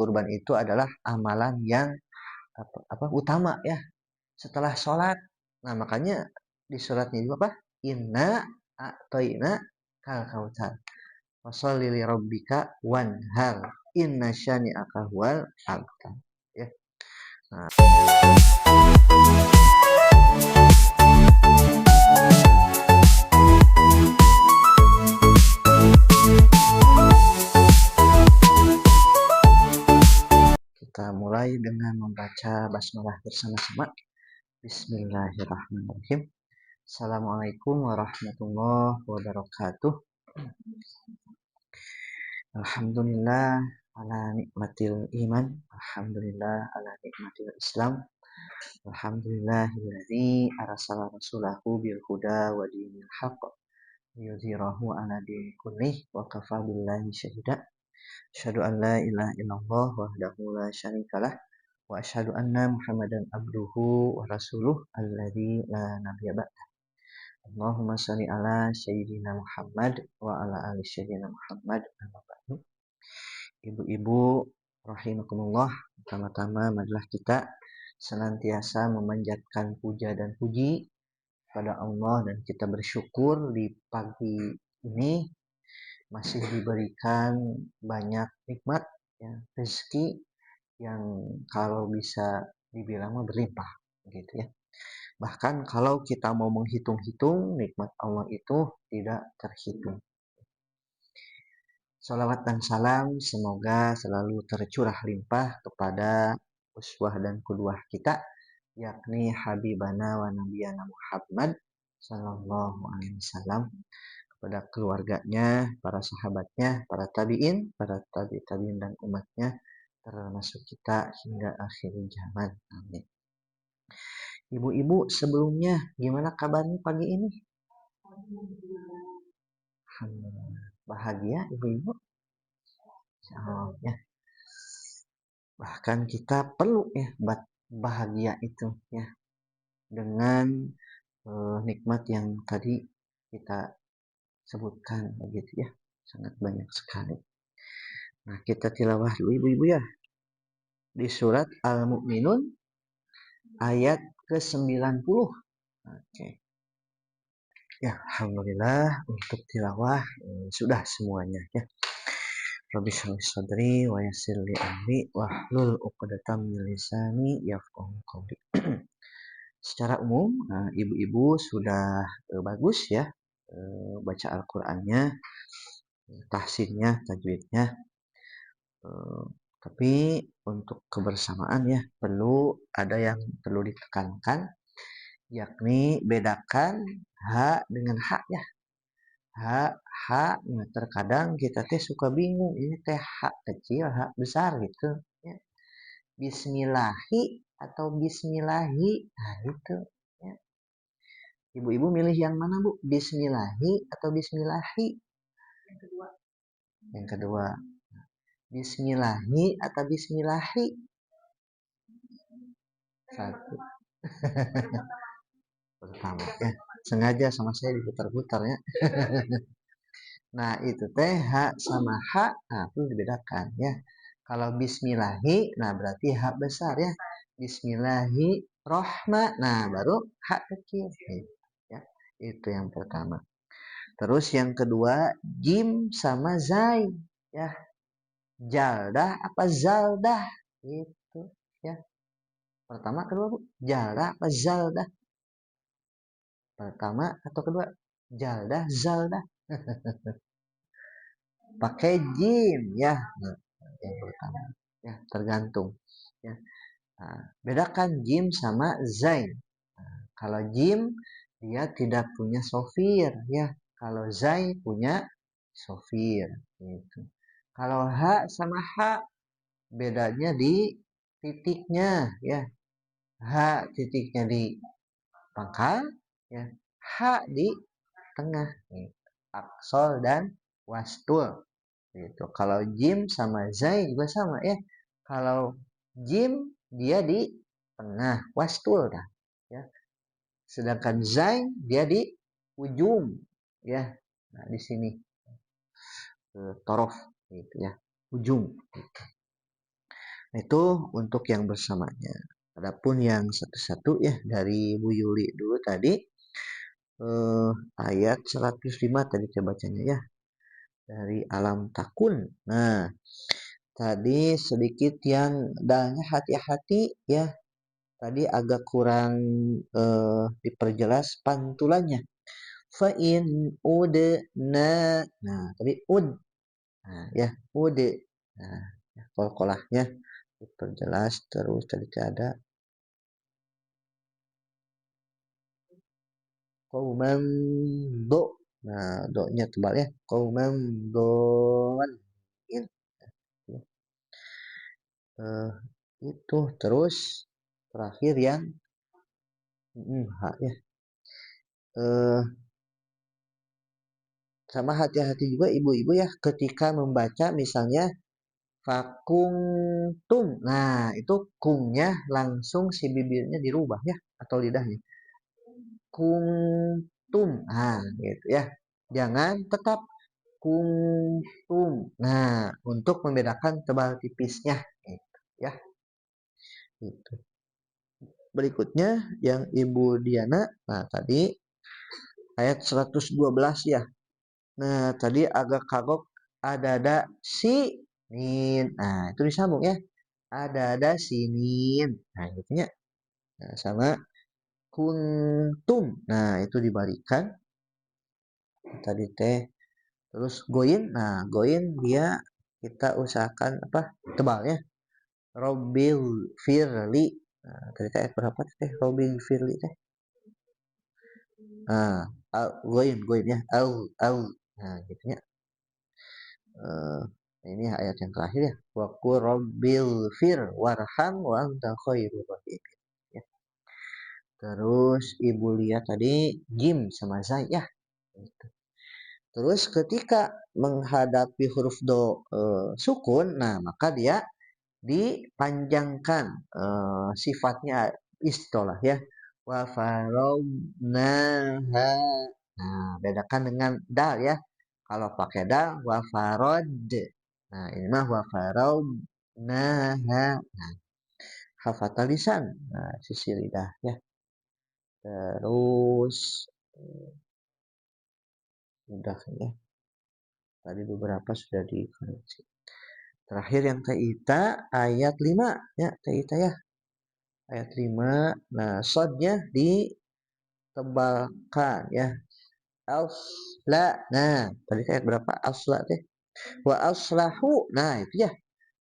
kurban itu adalah amalan yang utama ya setelah sholat. Nah makanya di suratnya juga apa? Inna a'toina kal kautsar. Washolli li rabbika wanhar. Inna syani'aka huwal abtar. Ya. Nah, kita mulai dengan membaca basmalah bersama-sama. Bismillahirrahmanirrahim. Assalamualaikum warahmatullahi wabarakatuh. Alhamdulillah ala nikmatil iman. Alhamdulillah ala nikmatil Islam. Alhamdulillahilladzi arsala rasulahu bil huda wa dinil haqq yudhhirahu ala dini kullih wa kafa billahi syahida. Asyhadu an la ilaha illallah wahdahu la syarikalah wa asyhadu anna Muhammadan abduhu wa rasuluh alladzi la nabiyya ba'da. Allahumma shalli ala sayyidina Muhammad wa ala ali sayyidina Muhammad. Ibu-ibu rahimakumullah, pertama-tama marilah kita senantiasa memanjatkan puja dan puji pada Allah dan kita bersyukur di pagi ini masih diberikan banyak nikmat ya, rezeki yang kalau bisa dibilang berlimpah gitu ya. Bahkan kalau kita mau menghitung-hitung nikmat Allah itu tidak terhitung. Salawat dan salam semoga selalu tercurah limpah kepada uswah dan qudwah kita, yakni Habibana wa Nabiyana Muhammad sallallahu alaihi wasallam, kepada keluarganya, para sahabatnya, para tabi'in, para tabi'in dan umatnya, termasuk kita hingga akhir zaman. Amin. Ibu-ibu sebelumnya gimana kabarnya pagi ini? Alhamdulillah. Bahagia ibu-ibu? Oh, ya. Bahkan kita perlu ya bahagia itu ya dengan nikmat yang tadi kita sebutkan begitu ya, sangat banyak sekali. Nah, kita tilawah dulu ibu-ibu ya. Di surat Al-Mu'minun ayat ke-90. Oke. Ya, alhamdulillah untuk tilawah sudah semuanya ya. Rabbi shrah li sadri wa yassir li amri wahlul 'uqdatam min lisani yafqahu qawli. Secara umum, ibu-ibu sudah bagus ya baca Al-Qur'annya, tahsinnya, tajwidnya. Tapi untuk kebersamaan ya ada yang perlu ditekankan, yakni bedakan ha dengan ha ya. Ha, nah terkadang kita suka bingung ini ha kecil, ha besar gitu ya. Bismillahi atau bismillahi, nah gitu ya. Ibu-ibu milih yang mana Bu? Bismillahi atau bismillahi? Yang kedua. Bismillahi atau bismillahi? Satu. Pertama ya. Sengaja sama saya diputar-putar ya. Nah itu ha sama ha, nah itu dibedakan ya. Kalau bismillahi, nah berarti ha besar ya. Bismillahi nah baru ha kecil ya. Itu yang pertama. Terus yang kedua jim sama zai ya. Jaldah apa zaldah itu ya. Pertama kedua Bu, jaldah apa zaldah? Pertama atau kedua? Jaldah zaldah. Pakai jim ya. Nah, yang pertama ya, tergantung ya. Nah, bedakan jim sama zain. Nah, kalau jim dia tidak punya sofir ya. Kalau zain punya sofir gitu. Kalau ha sama ha bedanya di titiknya ya. Ha titiknya di pangkal ya. Ha di tengah nih. Aksol dan wastul gitu. Kalau jim sama zai juga sama ya. Kalau jim dia di tengah wastul dah ya. Sedangkan zai dia di ujung ya. Nah, di sini torof gitu ya. Ujung gitu. Itu untuk yang bersamanya. Adapun yang satu-satu ya dari Bu Yuli dulu tadi ayat 105 tadi saya bacanya ya dari Alam Takun. Nah, tadi sedikit yang dalnya hati-hati ya. Tadi agak kurang diperjelas pantulannya. Fa'in udna. Nah, tadi ud. Nah, ya, ude. Nah, ya, kol-kolahnya diperjelas terus tadi ada qauman do. Nah, do-nya tebal ya. Qauman don. Eh, itu terus terakhir yang H ya. Eh, sama hati-hati juga ibu-ibu ya ketika membaca misalnya fakuntum. Nah, itu kumnya langsung si bibirnya dirubah ya atau lidahnya. Kuntum. Nah, gitu ya. Jangan tetap kuntum. Nah, untuk membedakan tebal tipisnya gitu ya. Gitu. Berikutnya yang Ibu Diana. Nah, tadi ayat 112 ya. Nah, tadi agak kagok ada si nin. Nah, itu disambung ya. Ada sinin. Nah, gitu ya. Nah, sama kuntum. Nah, itu dibalikan. Tadi teh terus goin. Nah, goin dia kita usahakan apa? Tebal ya. Robil firli. Nah, tadi teh berapa teh? Robil firli teh. Nah, goin ya. Au. Nah, gitu ya. Eh, ini ayat yang terakhir ya. Wa qur rabbil fir warham wa anta khairur rahimin. Ya. Terus Ibu lihat tadi jim sama zai ya. Terus ketika menghadapi huruf do sukun, nah maka dia dipanjangkan sifatnya istolah ya. Wa faradnaha. Nah, bedakan dengan dal ya. Kalau pakai dal wa farad. Nah, ini mah wa faradnaha. Nah, hafatan lisan. Nah, sisi lidah ya. Terus udah ya. Tadi beberapa sudah dikoreksi. Terakhir yang Taita ayat 5 ya, Taita ya. Ayat 5. Nah, sodnya ditebalkan ya. Asla. Nah, tadi ayat berapa? Asla teh. Wa aslahu. Nah, itu ya.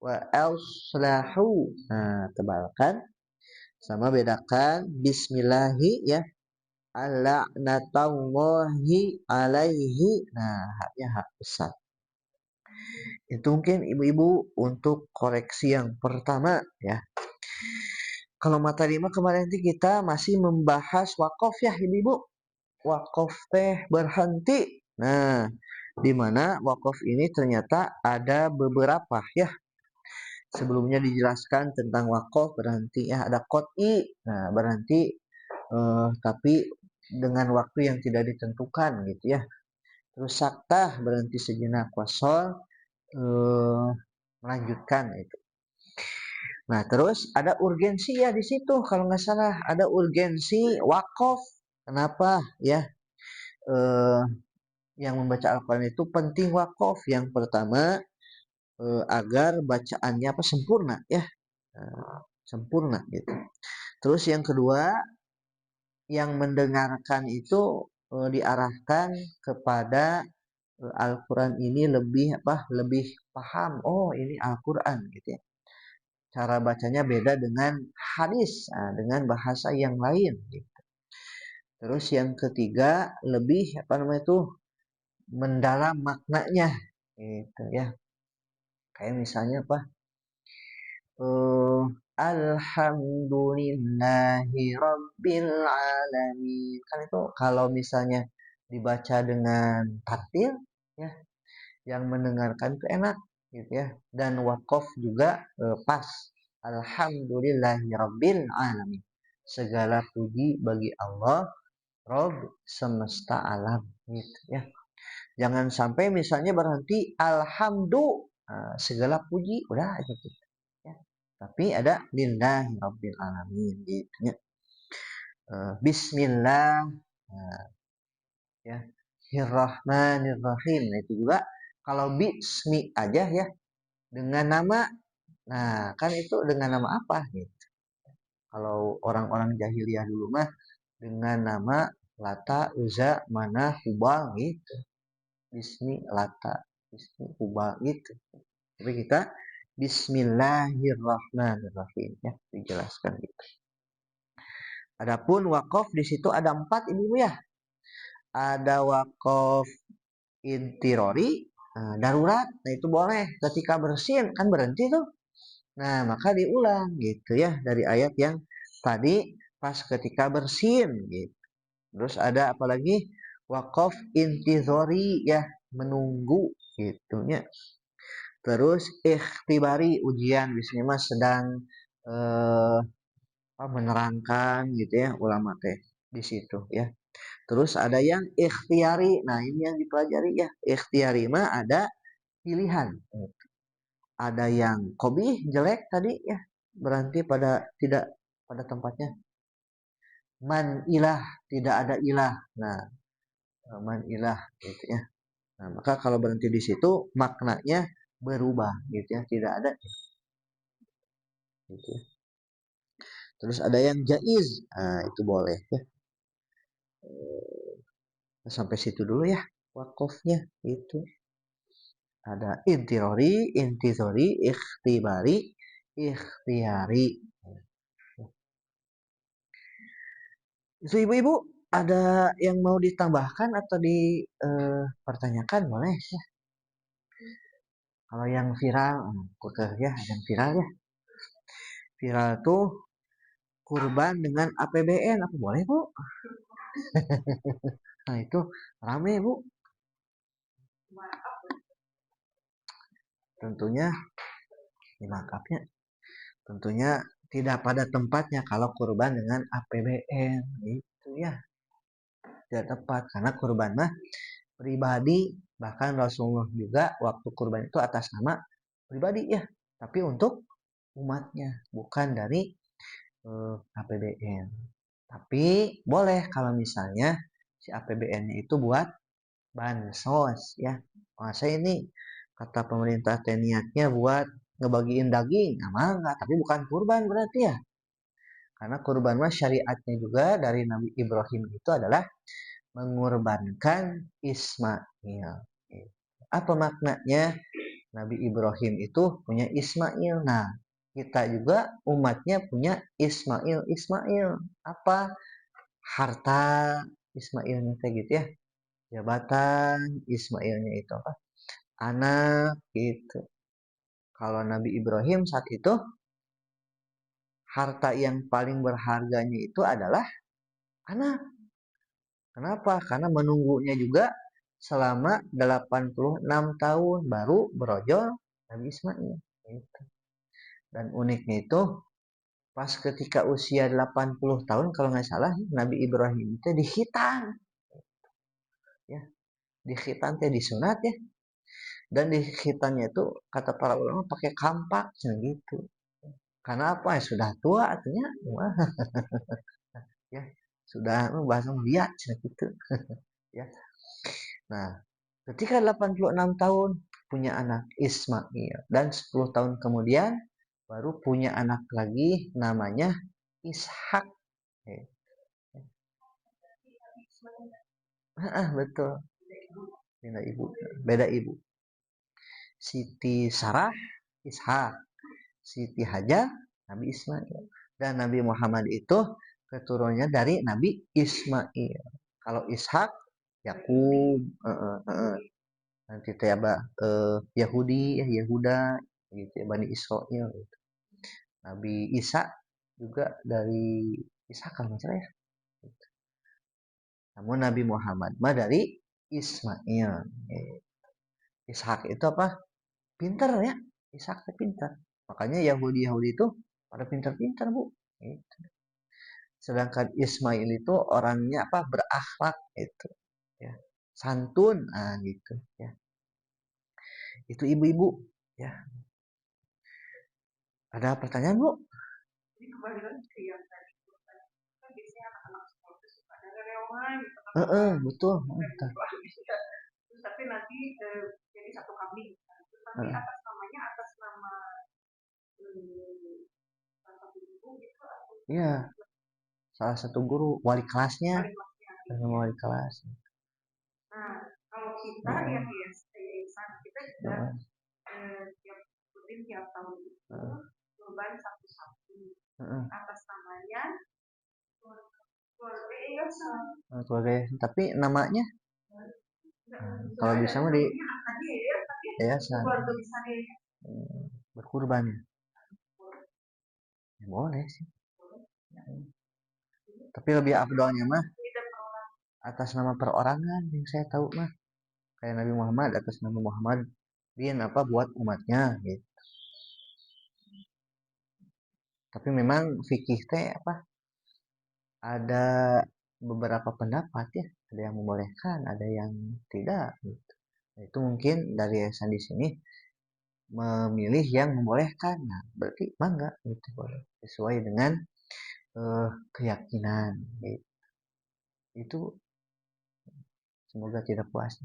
Wa aslahu. Nah, tebalkan sama bedakan bismillahi ya. Ala'natallahi alaihi. Nah, haknya hak besar. Itu mungkin ibu-ibu untuk koreksi yang pertama ya. Kalau materi mah kemarin kita masih membahas wakaf ya ibu-ibu. Wakaf teh berhenti. Nah, di mana wakaf ini ternyata ada beberapa ya. Sebelumnya dijelaskan tentang wakaf berhenti ya ada qot'i. Nah, berhenti tapi dengan waktu yang tidak ditentukan gitu ya. Terus saktah berhenti sejenak wasol melanjutkan itu. Nah, terus ada urgensi ya di situ kalau nggak salah ada urgensi wakaf. Kenapa ya? Eh, yang membaca Al-Quran itu penting wakaf. Yang pertama agar bacaannya apa sempurna ya, sempurna gitu. Terus yang kedua yang mendengarkan itu diarahkan kepada Al-Quran ini lebih apa? Lebih paham. Oh ini Al-Quran gitu ya. Cara bacanya beda dengan hadis, dengan bahasa yang lain. Gitu. Terus yang ketiga lebih apa namanya itu mendalam maknanya, gitu ya. Kayak misalnya apa? Alhamdulillahi Rabbil Alamin. Kan itu kalau misalnya dibaca dengan takdir, ya, yang mendengarkan itu enak, gitu ya. Dan wakaf juga pas. Alhamdulillahi Rabbil Alamin. Segala puji bagi Allah, Rob semesta alam, gitu ya. Jangan sampai misalnya berhenti alhamdulillah, segala puji udah aja gitu. Ya. tapi ada lillahi rabbil alamin gitu ya. Bismillah, nah, ya, Rahmanirrahim. Nah, itu juga kalau bismi aja ya dengan nama. Nah, kan itu dengan nama apa gitu. Kalau orang-orang jahiliyah dulu mah dengan nama Lata, Uzza, Manah, Hubal gitu. Bismi Lata, Bismi Hubal gitu. Tapi kita Bismillahirrahmanirrahim ya dijelaskan gitu. Adapun wakaf di situ ada 4 ibu ya. Ada wakaf intirori, darurat. Nah itu boleh ketika bersin kan berhenti tuh. Nah maka diulang gitu ya dari ayat yang tadi pas ketika bersin gitu. Terus ada apalagi wakaf intizori ya menunggu gitunya. Terus ikhtibari ujian biasanya mas sedang eh, menerangkan gitu ya ulama teh di situ ya. Terus ada yang ikhtiari. Nah, ini yang dipelajari ya. Ikhtiari mah ada pilihan. Ada yang kobih jelek tadi ya. Berarti pada tidak pada tempatnya. Man ilah, tidak ada ilah. Nah, man ilah gitu ya. Nah, maka kalau berhenti di situ maknanya berubah gitu ya, tidak ada gitu ya. Terus ada yang jaiz. Nah, itu boleh ya. Sampai situ dulu ya wakofnya itu. Ada intizori, ikhtibari, ikhtiari. Itu ibu-ibu ada yang mau ditambahkan atau dipertanyakan boleh ya. Kalau yang viral, ya, yang viral ya. Viral tuh kurban dengan APBN, apa boleh bu? Nah itu rame bu. Tentunya dimakapnya. Tentunya tidak pada tempatnya kalau kurban dengan APBN itu ya tidak tepat karena kurban mah pribadi, bahkan Rasulullah juga waktu kurban itu atas nama pribadi ya, tapi untuk umatnya bukan dari APBN. Tapi boleh kalau misalnya si APBN-nya itu buat bansos ya. Masa ini kata pemerintah niatnya buat ngebagiin daging, nah enggak, tapi bukan kurban berarti ya. Karena kurban mah syariatnya juga dari Nabi Ibrahim itu adalah mengorbankan Ismail. Apa maknanya? Nabi Ibrahim itu punya Ismail. Nah, kita juga umatnya punya Ismail. Ismail apa? Harta Ismailnya kayak gitu ya. Jabatan Ismailnya itu apa? Anak gitu. Kalau Nabi Ibrahim saat itu harta yang paling berharganya itu adalah anak. Kenapa? Karena menunggunya juga selama 86 tahun baru berojol Nabi Ismail. Gitu. Dan uniknya itu pas ketika usia 80 tahun kalau nggak salah Nabi Ibrahim itu dihitan. Ya, dihitan teh disunat ya. Dan dihitannya itu kata para ulama pakai kampak gitu. Karena apa? Ya, sudah tua artinya ya. Sudah bahasa lihat gitu. Ya. Nah, ketika 86 tahun punya anak Ismail dan 10 tahun kemudian baru punya anak lagi namanya Ishak. Betul. Beda ibu. Beda ibu. Siti Sarah Ishak. Siti Hajar Nabi Ismail. Dan Nabi Muhammad itu keturunannya dari Nabi Ismail. Kalau Ishak Yakub, nanti teh Yahudi, Yahuda, gitu ya, Bani Israel. Gitu. Nabi Isa juga dari Isa kalau salah ya. Namun Nabi Muhammad mah dari Ismail. Ishak itu apa? Pinter ya. Ishak itu pinter. Makanya Yahudi itu pada pinter-pinter bu. Gitu. Sedangkan Ismail itu orangnya apa? Berakhlak itu. Ya. Santun, gitu. Ya. Itu ibu-ibu. Ya. Ada pertanyaan, Bu? Jadi kembali lagi ke yang tadi kan biasanya anak-anak sekolah itu suka ada rewangan gitu kan Betul. terus tapi nanti jadi satu kambing terus nanti Heeh. atas namanya atas nama salah satu guru gitu atau Iya, salah satu guru, wali kelasnya, wali kelasnya. kelas. Nah kalau kita yang yayasan kita juga tiap rutin tiap tahun itu kurban satu-satu atas namanya keluarga yayasan. Keluarga yayasan, tapi namanya kalau bisa mah di yayasan. Keluarga besar Berkurban ya. Boleh sih. Tapi lebih afdolnya mah atas nama perorangan yang saya tahu mah. Kayak Nabi Muhammad atas nama Muhammad bikin apa buat umatnya gitu. Tapi memang fikih teh apa ada beberapa pendapat ya, ada yang membolehkan, ada yang tidak gitu. Nah, itu mungkin dari yayasan di sini memilih yang membolehkan. Nah, berarti bangga gitu boleh sesuai dengan keyakinan gitu. Itu semoga tidak puas.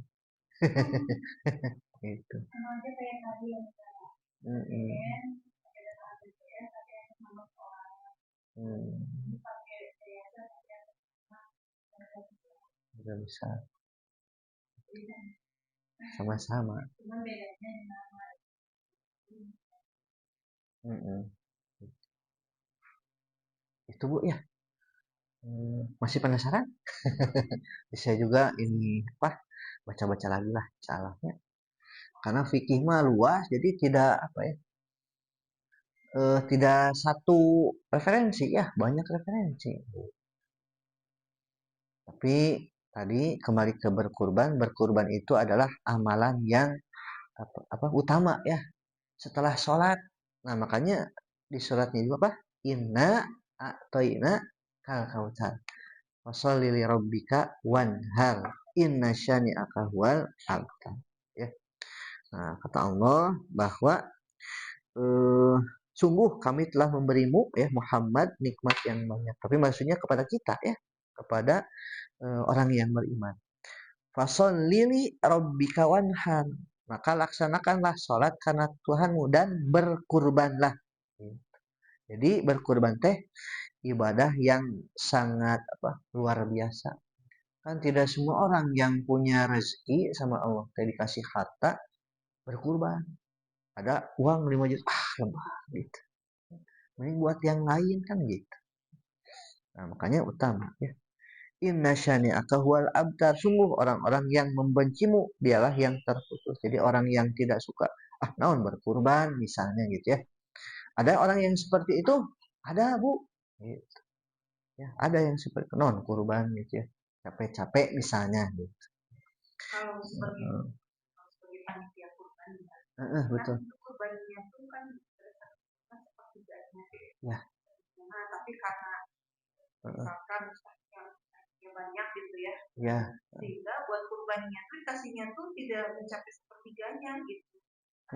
Gitu. Udah bisa sama-sama. Itu Bu ya. Masih penasaran? Bisa juga ini apa baca-baca lagi lah salahnya. Karena fikih mah luas jadi tidak apa ya tidak satu referensi ya banyak referensi. Tapi tadi kembali ke berkurban itu adalah amalan yang apa utama ya setelah sholat. Nah makanya di suratnya juga apa inna a'toina kal kautsar fasholli li rabbika wanhar inna syani'aka huwal abtar ya. Nah kata Allah bahwa eh, sungguh kami telah memberimu ya Muhammad nikmat yang banyak. Tapi maksudnya kepada kita ya, kepada orang yang beriman. Fasholli rabbika wanhar. Maka laksanakanlah sholat karena Tuhanmu dan berkurbanlah. Jadi berkurban teh ibadah yang sangat apa luar biasa. Kan tidak semua orang yang punya rezeki sama Allah teh dikasih harta berkurban. Ada uang 5 juta, lemah gitu. Mending buat yang lain kan gitu. Nah, makanya utama ya. Inna syani'aka huwal abtar. Sungguh orang-orang yang membencimu dialah yang terputus. Jadi orang yang tidak suka naon berkurban misalnya gitu ya. Ada orang yang seperti itu? Ada, Bu. Gitu. Ya, ada yang seperti non kurban gitu ya. Capek-capek misalnya gitu. Kalau sebagai panitia kurban Betul. kurbannya itu kan seperti ya. Nah, tapi karena misalkan yang banyak gitu ya. Ya. Sehingga buat kurbannya tuh dikasihnya tuh tidak mencapai sepertiganya gitu.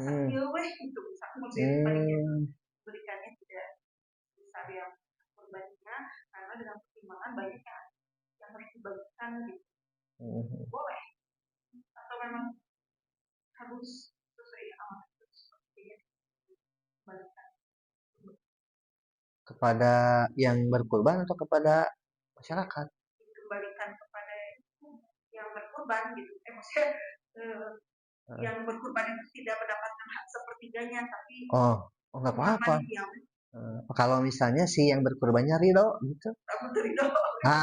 Iya weh gitu misalkan berikannya tidak besar yang kurbannya karena dengan pertimbangan banyak yang harus dibagikan gitu. Boleh atau memang harus sesuai amanat seperti kepada yang berkurban atau kepada masyarakat? Dikembalikan kepada yang berkurban gitu. Maksudnya yang berkurban itu tidak mendapatkan hak sepertiganya tapi nggak apa-apa. Kalau misalnya si yang berkurbannya ridho gitu.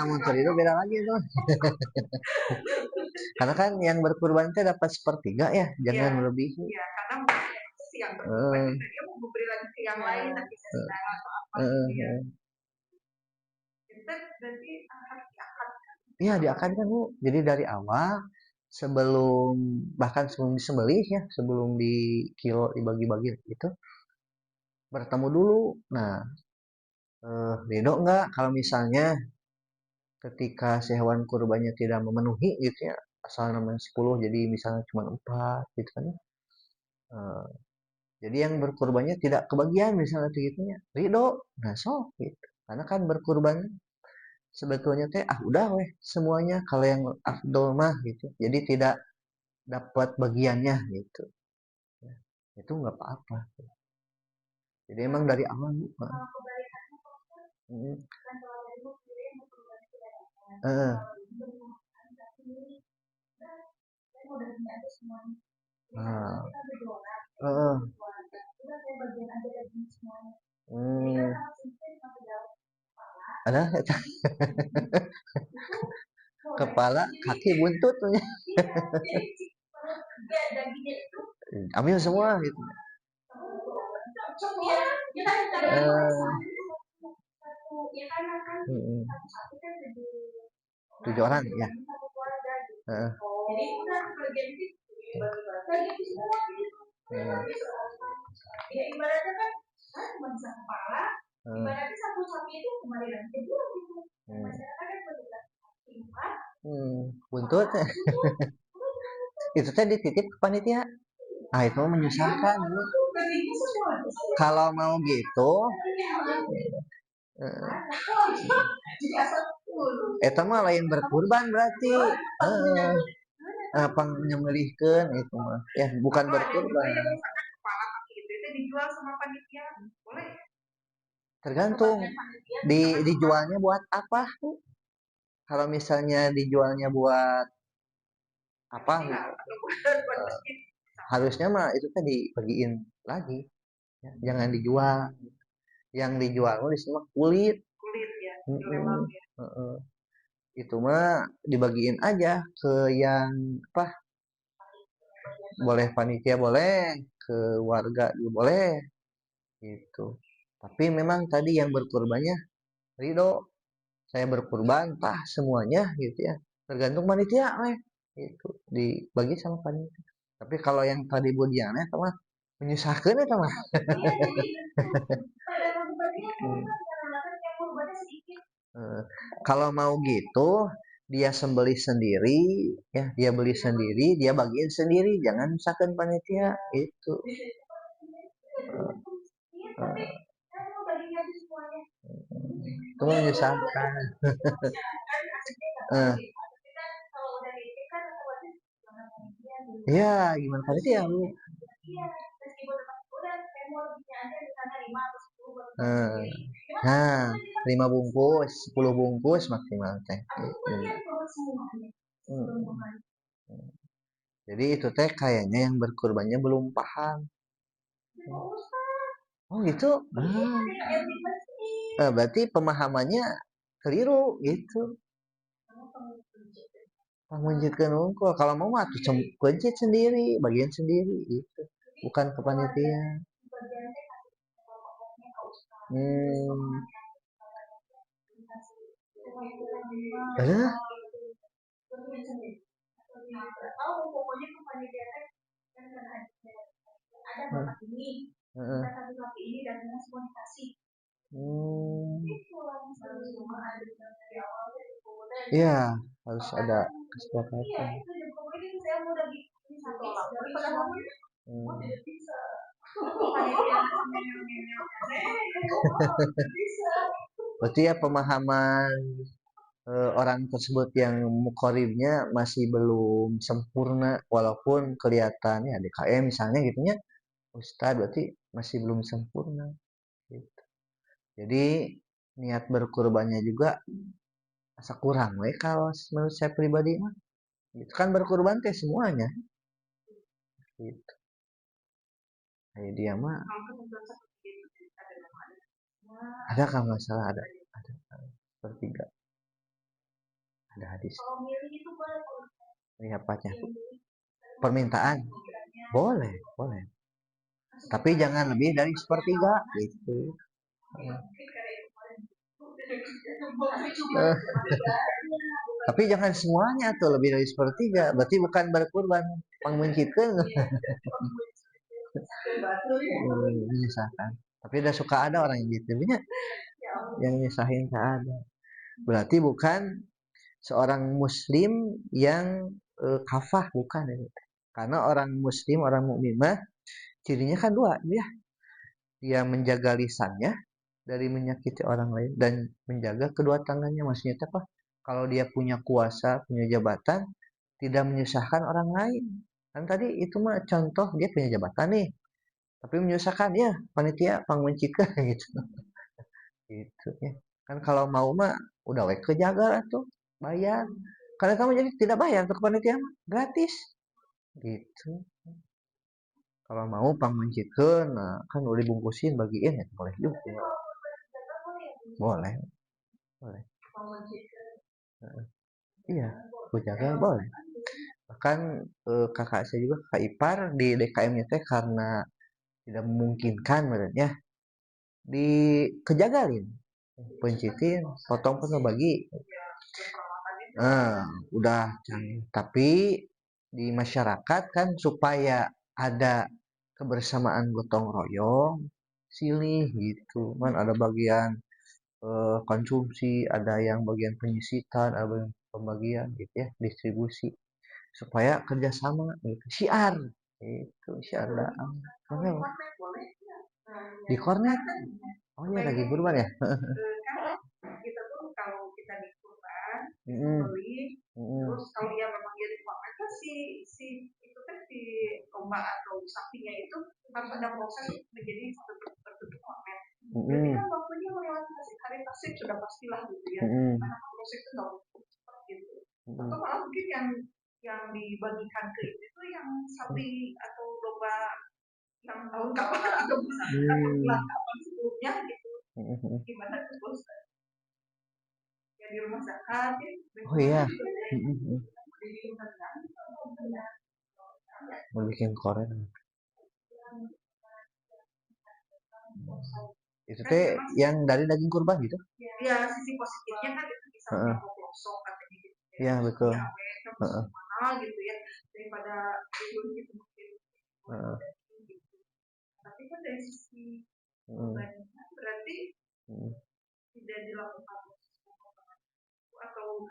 Muncul ridho beda lagi tuh. Karena kan yang berkurban itu dapat sepertiga ya, jangan melebihi. Iya, karena si yang berkurban dia mau memberi lagi ke yang lain tapi secara atau apa gitu ya. Itu berarti harus diakadkan. Iya, diakadkan Bu. Jadi dari awal sebelum bahkan sebelum disembelih ya, sebelum di kilo dibagi-bagi itu bertemu dulu. Nah, ridho enggak kalau misalnya ketika si hewan kurbannya tidak memenuhi gitu ya, asal namanya 10 jadi misalnya cuma 4 gitu kan. Jadi yang berkurbannya tidak kebagian misalnya gitunya ridho, nah sok gitu. Karena kan berkurban sebetulnya teh udah weh semuanya kalau yang afdol mah gitu. Jadi tidak dapat bagiannya gitu. Ya, itu nggak apa-apa. Jadi emang dari awal bukan. Hmm. Eh, nah, eh, hmm, ada kepala kaki buntut ambil semua gitu. Hmm, 7 orang ya. Uh, buntut itu tadi dititip ke panitia. Ah itu menyusahkan. Kalau mau gitu, itu mah lain berkurban berarti. Apa nyembelihkan itu mah ya bukan berkurban. Tergantung dijualnya buat apa. Kalau misalnya dijualnya buat apa gitu. Harusnya mah itu kan dibagiin lagi ya. Jangan dijual. Yang dijual di semua kulit ya. Itu mah dibagiin aja ke yang apa, boleh panitia boleh, ke warga juga boleh gitu. Tapi memang tadi yang berkurbannya ridho, saya berkurban semuanya gitu ya, tergantung panitia itu dibagi sama panitia. Tapi kalau yang tadi budiannya mah menyusahkan ya mah. Kalau mau gitu dia sembelih sendiri ya, dia beli sendiri, dia bagiin sendiri, jangan misalkan panitia itu. Itu menyusahkan. Iya, gimana panitia lu? Nah, 5 bungkus, 10 bungkus maksimal teh. Jadi itu teh kayaknya yang berkurbannya belum paham. Oh gitu. Berarti pemahamannya keliru gitu. Menjitkan unggul. Kalau mau mah tuh pencit sendiri, bagian sendiri gitu. Bukan ke panitia. Eh? Iya, harus ada kesepakatan. Berarti ya pemahaman orang tersebut yang mukoribnya masih belum sempurna, walaupun kelihatannya DKM misalnya gitunya Ustadz berarti masih belum sempurna gitu. Jadi niat berkurbannya juga asa kurang kalau menurut saya pribadi mah itu kan berkurban teh semuanya gitu. Kayak dia mah ada kalau nggak salah ada sepertiga ada hadis. Ini apanya? Permintaan boleh boleh, tapi jangan lebih dari sepertiga gitu. Tapi jangan semuanya tuh lebih dari sepertiga, berarti bukan berkurban, pangmencitkeun. Menyisakan. Tapi udah suka ada orang yang gitu yang nyisahin ada. Berarti bukan seorang muslim yang kafah, bukan. Karena orang muslim, orang mukmin mah cirinya kan dua ya, dia menjaga lisannya dari menyakiti orang lain dan menjaga kedua tangannya. Maksudnya apa? Kalau dia punya kuasa, punya jabatan, tidak menyusahkan orang lain. Kan tadi itu mah contoh dia punya jabatan nih, tapi menyusahkan ya panitia pangmencikeun gitu. Gitu ya. Kan kalau mau mah udah we kejaga tuh, bayar. Karena kamu jadi tidak bayar ke panitia mah, gratis. Gitu. Kalau mau pangmencikeun, nah kan udah dibungkusin bagiin ya boleh juga. Boleh, boleh. Iya, kujaga boleh. Bahkan kakak saya juga kakak ipar di DKM-nya teh karena tidak memungkinkan menurutnya dikejagalin, pencitin, potong bagi. Udah canggih. Tapi di masyarakat kan supaya ada kebersamaan gotong royong, silih gitu. Kan ada bagian konsumsi, ada yang bagian penyisitan, ada yang pembagian gitu ya, distribusi supaya kerjasama gitu. Syiar itu syiar daang. Di kornet. Oh iya lagi kurban ya. Kita tuh kalau kita di kurban beli terus kalau dia memang dia di kurban kan si itu kan si domba atau sapinya itu harus ada proses menjadi tertutup organ. Jadi kan waktunya melewati hari tasik sudah pastilah gitu ya. Karena proses itu nggak cepat gitu. Atau malah mungkin yang dibagikan ke itu yang sapi atau domba yang tahun kapan atau bulan kapan sebelumnya gitu. Gimana tuh bos? Ya di rumah zakat ya. Oh iya. Mau bikin koren. Itu teh yang dari daging kurban gitu? Ya sisi positifnya kan itu bisa pelosok katanya gitu. Iya betul. Mahal gitu ya daripada itu gitu mungkin. Tapi kan dari sisi berarti tidak dilakukan atau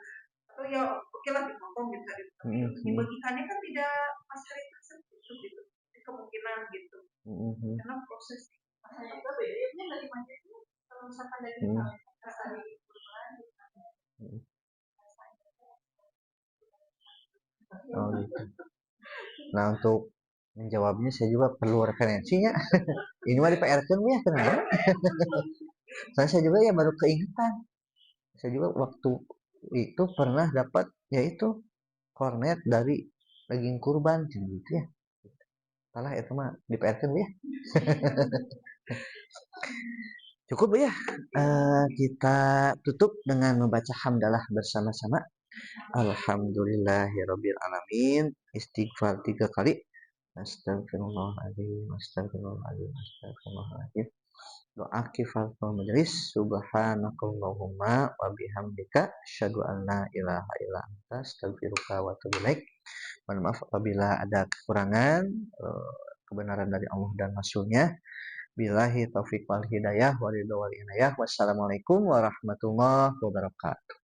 ya oke lah dipotong gitu tapi dibagikannya kan tidak pas hari tersebut gitu kemungkinan gitu karena proses ini dari mana itu kalau misalkan dari hari kurban oh gitu. Nah untuk menjawabnya saya juga perlu referensinya. Ini mah di PR-kan ya kenapa? Saya juga ya baru keingetan. Saya juga waktu itu pernah dapat yaitu kornet dari daging kurban gitu ya. Salah itu mah di PR-kan ya. Cukup ya. Kita tutup dengan membaca hamdalah bersama-sama. Alhamdulillahirabbil alamin. Istighfar 3 kali. Astagfirullahaladzim, astagfirullahaladzim, astagfirullahaladzim. Doa kifatul majelis. Subhanakallahumma wa bihamdika asyhadu an la ilaha illa anta astaghfiruka wa atubu ilaik. Mohon maaf apabila ada kekurangan, kebenaran dari Allah dan Rasulnya. Billahi taufiq wal hidayah wa ridha wal inayah. Wassalamualaikum warahmatullahi wabarakatuh.